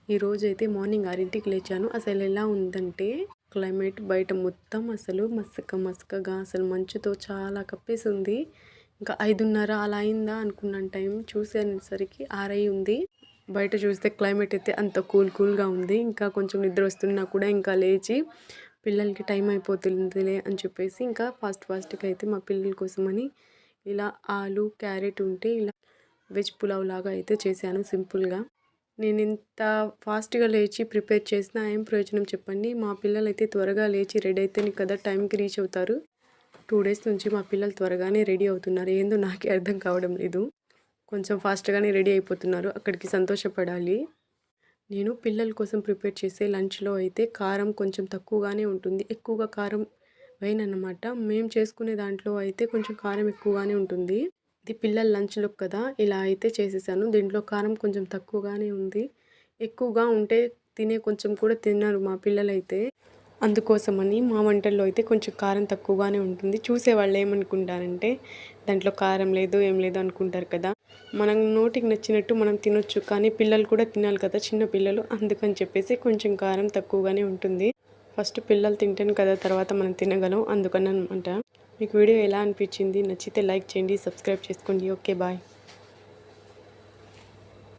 ఈరోజైతే మార్నింగ్ 6కి లేచాను. అసలు ఎలా ఉందంటే క్లైమేట్ బయట మొత్తం అసలు మసకగా అసలు మంచుతో చాలా కప్పేసింది. ఇంకా 5:30 అలా అయిందా అనుకున్నాను టైం. చూసేసరికి 6 ఉంది. బయట చూస్తే క్లైమేట్ అయితే అంత కూల్గా ఉంది. ఇంకా కొంచెం నిద్ర వస్తున్నా కూడా ఇంకా లేచి పిల్లలకి టైం అయిపోతుందిలే అని చెప్పేసి ఇంకా ఫాస్ట్గా అయితే మా పిల్లల కోసమని ఇలా ఆలు క్యారెట్ ఉంటే ఇలా వెజ్ పులావ్ లాగా అయితే చేశాను సింపుల్గా. నేను ఇంత ఫాస్ట్గా లేచి ప్రిపేర్ చేసినా ఏం ప్రయోజనం చెప్పండి. మా పిల్లలైతే త్వరగా లేచి రెడీ అయితేనే కదా టైంకి రీచ్ అవుతారు. 2 డేస్ నుంచి మా పిల్లలు త్వరగానే రెడీ అవుతున్నారు. ఏందో నాకే అర్థం కావడం లేదు. కొంచెం ఫాస్ట్గానే రెడీ అయిపోతున్నారు. అక్కడికి సంతోషపడాలి. నేను పిల్లల కోసం ప్రిపేర్ చేసే లంచ్లో అయితే కారం కొంచెం తక్కువగానే ఉంటుంది. ఎక్కువగా కారం వేయనన్నమాట. మేము చేసుకునే దాంట్లో అయితే కొంచెం కారం ఎక్కువగానే ఉంటుంది. ఇది పిల్లల లంచ్లో కదా ఇలా అయితే చేసేసాను. దీంట్లో కారం కొంచెం తక్కువగానే ఉంది. ఎక్కువగా ఉంటే కొంచెం కూడా తినరు మా పిల్లలైతే. అందుకోసమని మా వంటల్లో అయితే కొంచెం కారం తక్కువగానే ఉంటుంది. చూసేవాళ్ళు ఏమనుకుంటారంటే దాంట్లో కారం లేదు ఏం లేదు అనుకుంటారు కదా. మనం నోటికి నచ్చినట్టు మనం తినొచ్చు, కానీ పిల్లలు కూడా తినాలి కదా, చిన్న పిల్లలు. అందుకని చెప్పేసి కొంచెం కారం తక్కువగానే ఉంటుంది. ఫస్ట్ పిల్లలు తింటేనే కదా తర్వాత మనం తినగలం, అందుకని అనమాట. మీకు వీడియో ఎలా అనిపించింది? నచ్చితే లైక్ చేయండి, సబ్స్క్రైబ్ చేసుకోండి. Okay bye.